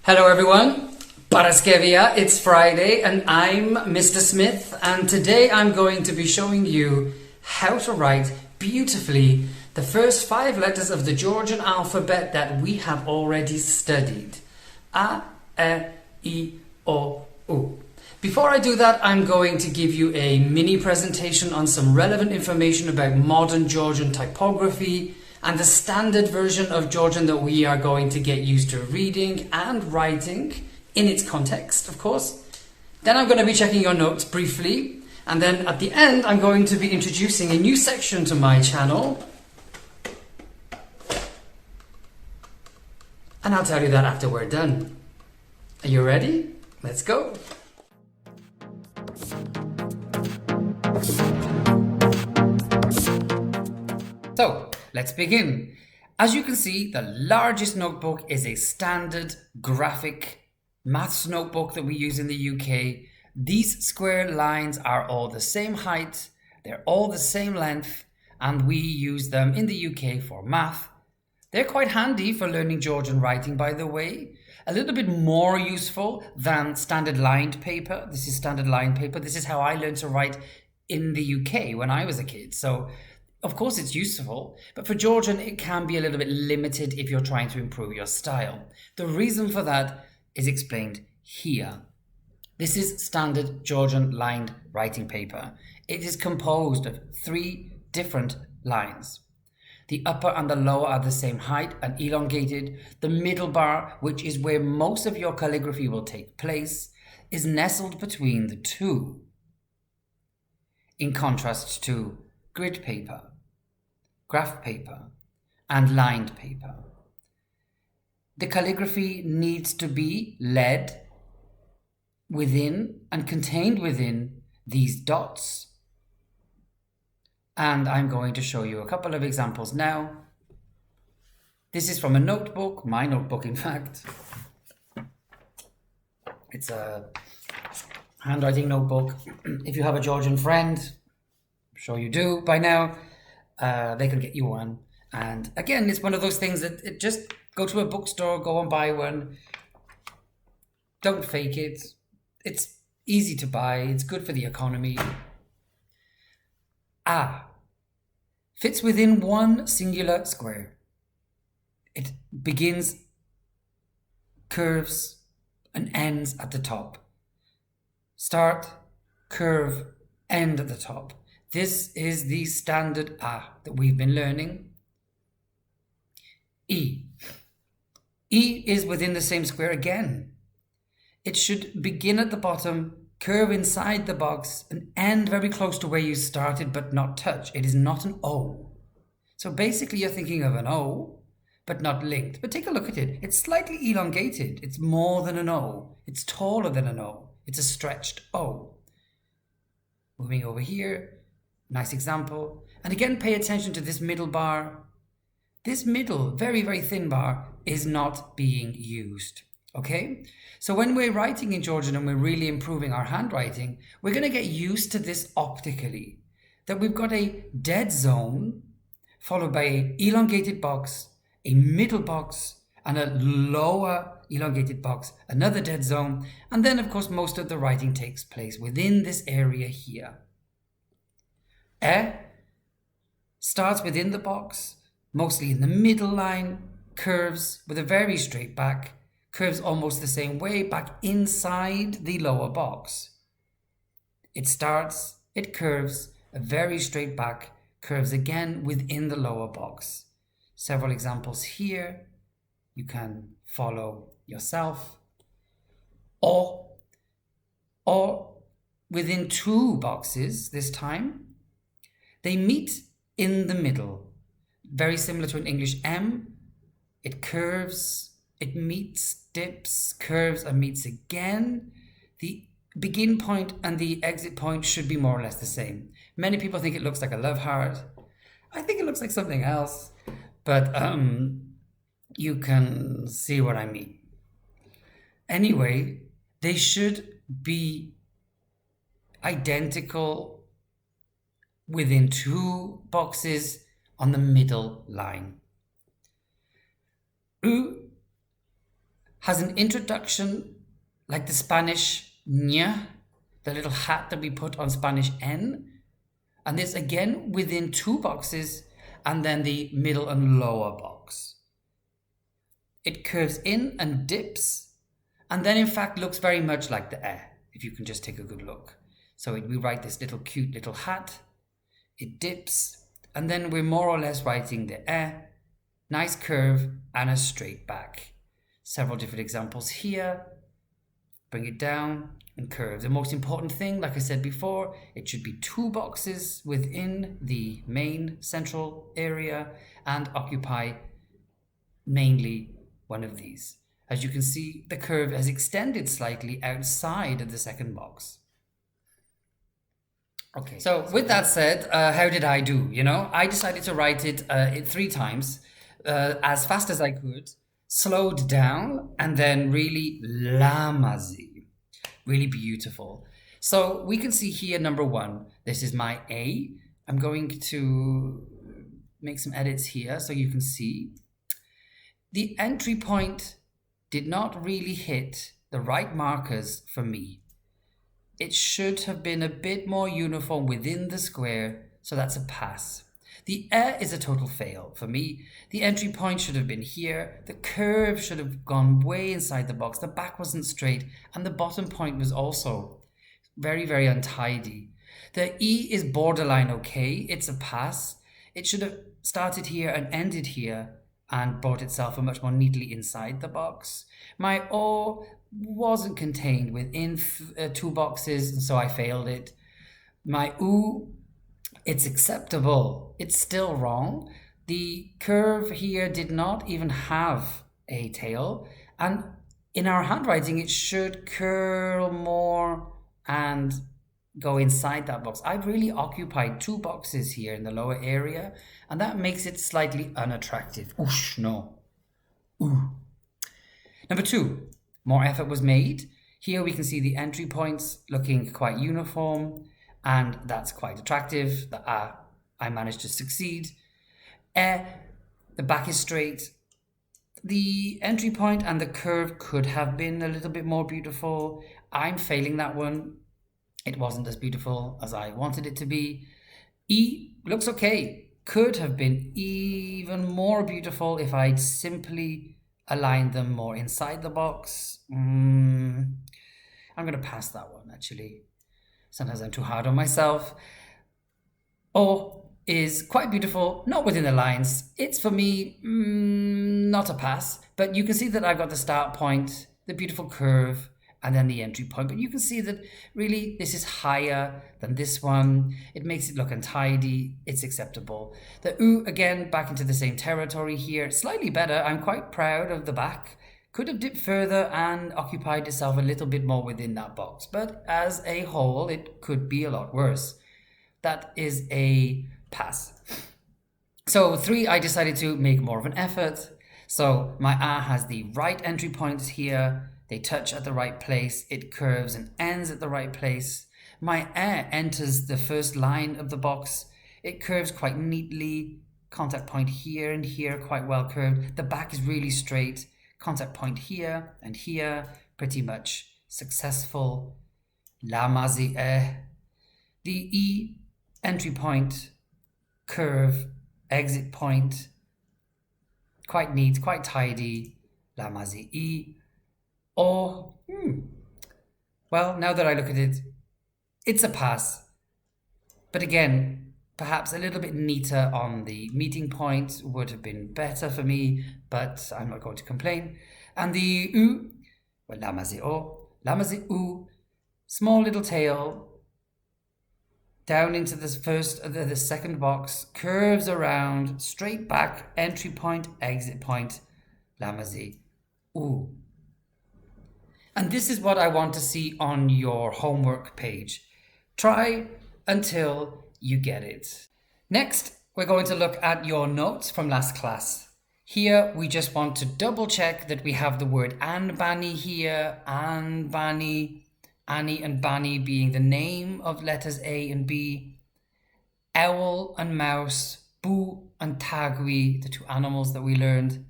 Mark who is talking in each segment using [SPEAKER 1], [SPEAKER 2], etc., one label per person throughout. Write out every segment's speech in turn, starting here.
[SPEAKER 1] Hello everyone, Paraskevia, it's Friday and I'm Mr. Smith, and today I'm going to be showing you how to write beautifully the first 5 letters of the Georgian alphabet that we have already studied. A, E, I, O, U. Before I do that, I'm going to give you a mini presentation on some relevant information about modern Georgian typography and the standard version of Georgian that we are going to get used to reading and writing in its context, of course. Then I'm going to be checking your notes briefly, and then at the end I'm going to be introducing a new section to my channel, and I'll tell you that after we're done. Are you ready? Let's go! So, let's begin. As you can see, the largest notebook is a standard graphic maths notebook that we use in the UK. These square lines are all the same height, they're all the same length, and we use them in the UK for math. They're quite handy for learning Georgian writing, by the way. A little bit more useful than standard lined paper. This is standard lined paper. This is how I learned to write in the UK when I was a kid. So of course it's useful, but for Georgian it can be a little bit limited if you're trying to improve your style. The reason for that is explained here. This is standard Georgian lined writing paper. It is composed of 3 different lines. The upper and the lower are the same height and elongated. The middle bar, which is where most of your calligraphy will take place, is nestled between the two, in contrast to grid paper, graph paper, and lined paper. The calligraphy needs to be led within and contained within these dots. And I'm going to show you a couple of examples now. This is from a notebook, my notebook in fact. It's a handwriting notebook. If you have a Georgian friend, I'm sure you do by now, they can get you one. And again, it's one of those things that just go to a bookstore, go and buy one. Don't fake it. It's easy to buy. It's good for the economy. A fits within one singular square. It begins, curves, and ends at the top. Start, curve, end at the top. This is the standard A that we've been learning. E. E is within the same square again. It should begin at the bottom, curve inside the box, and end very close to where you started but not touch. It is not an O. So basically you're thinking of an O, but not linked. But take a look at it. It's slightly elongated. It's more than an O. It's taller than an O. It's a stretched O. Moving over here. Nice example. And again, pay attention to this middle bar. This middle, very, very thin bar is not being used. Okay? So when we're writing in Georgian and we're really improving our handwriting, we're going to get used to this optically. That we've got a dead zone followed by an elongated box, a middle box, and a lower elongated box, another dead zone, and then of course most of the writing takes place within this area here. E starts within the box, mostly in the middle line, curves with a very straight back, curves almost the same way back inside the lower box. It starts, it curves, a very straight back, curves again within the lower box. Several examples here. You can follow yourself. Or within 2 boxes this time. They meet in the middle. Very similar to an English M. It curves, it meets, dips, curves, and meets again. The begin point and the exit point should be more or less the same. Many people think it looks like a love heart. I think it looks like something else. But you can see what I mean. Anyway, they should be identical within 2 boxes on the middle line. U has an introduction like the Spanish ña, the little hat that we put on Spanish N. And this again within two boxes and then the middle and lower box. It curves in and dips and then in fact looks very much like the E, if you can just take a good look. So we write this little cute little hat, it dips, and then we're more or less writing the E, nice curve and a straight back. Several different examples here. Bring it down and curve. The most important thing, like I said before, it should be two boxes within the main central area and occupy mainly one of these. As you can see, the curve has extended slightly outside of the second box. Okay. So with that said, how did I do? You know, I decided to write it 3 times as fast as I could, slowed down, and then really lamazi, really beautiful. So we can see here, number 1, this is my A. I'm going to make some edits here so you can see. The entry point did not really hit the right markers for me. It should have been a bit more uniform within the square, so that's a pass. The is a total fail for me. The entry point should have been here. The curve should have gone way inside the box. The back wasn't straight, and the bottom point was also very, very untidy. The E is borderline okay. It's a pass. It should have started here and ended here and brought itself a much more neatly inside the box. My O wasn't contained within 2 boxes, and so I failed it. My U, it's acceptable. It's still wrong. The curve here did not even have a tail, and in our handwriting it should curl more and go inside that box. I've really occupied 2 boxes here in the lower area, and that makes it slightly unattractive. Oosh, no. Ooh. Number 2, more effort was made. Here we can see the entry points looking quite uniform, and that's quite attractive. The A, I managed to succeed. The back is straight. The entry point and the curve could have been a little bit more beautiful. I'm failing that one. It wasn't as beautiful as I wanted it to be. E looks okay. Could have been even more beautiful if I'd simply aligned them more inside the box. I'm going to pass that one, actually. Sometimes I'm too hard on myself. O is quite beautiful, not within the lines. It's, for me, not a pass. But you can see that I've got the start point, the beautiful curve, and then the entry point. But you can see that really this is higher than this one. It makes it look untidy. It's acceptable. The U, again, back into the same territory here. Slightly better. I'm quite proud of the back. Could have dipped further and occupied itself a little bit more within that box. But as a whole, it could be a lot worse. That is a pass. So 3, I decided to make more of an effort. So my A has the right entry points here. They touch at the right place. It curves and ends at the right place. My E enters the first line of the box. It curves quite neatly. Contact point here and here, quite well curved. The back is really straight. Contact point here and here, pretty much successful. Lamazi E. The E, entry point, curve, exit point, quite neat, quite tidy. Lamazi E. Or, well, now that I look at it, it's a pass. But again, perhaps a little bit neater on the meeting point would have been better for me, but I'm not going to complain. And the U, well, lamazi O, lamazi U, small little tail, down into this the second box, curves around, straight back, entry point, exit point, lamazi U. And this is what I want to see on your homework page. Try until you get it. Next, we're going to look at your notes from last class. Here, we just want to double check that we have the word anbani here, anbani, Annie and Bani being the name of letters A and B, owl and mouse, boo and tagui, the 2 animals that we learned.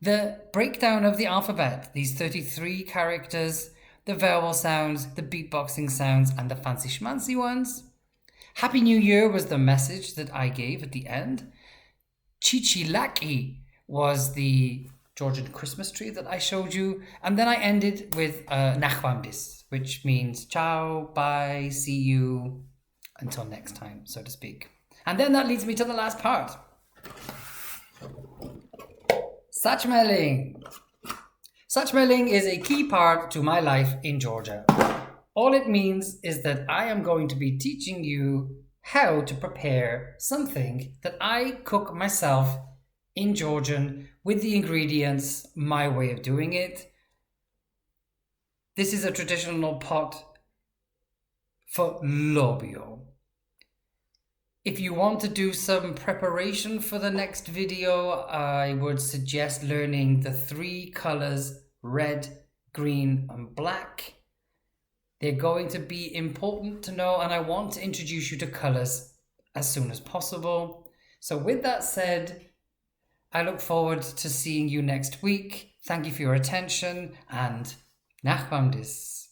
[SPEAKER 1] The breakdown of the alphabet, these 33 characters, the vowel sounds, the beatboxing sounds, and the fancy schmancy ones. Happy New Year was the message that I gave at the end. Chichilaki was the Georgian Christmas tree that I showed you. And then I ended with Nachwamdis, which means ciao, bye, see you, until next time, so to speak. And then that leads me to the last part. Sachmeling. Sachmeling is a key part to my life in Georgia. All it means is that I am going to be teaching you how to prepare something that I cook myself in Georgian with the ingredients, my way of doing it. This is a traditional pot for lobio. If you want to do some preparation for the next video, I would suggest learning the 3 colors, red, green, and black. They're going to be important to know, and I want to introduce you to colors as soon as possible. So with that said, I look forward to seeing you next week. Thank you for your attention, and Nachwamdis.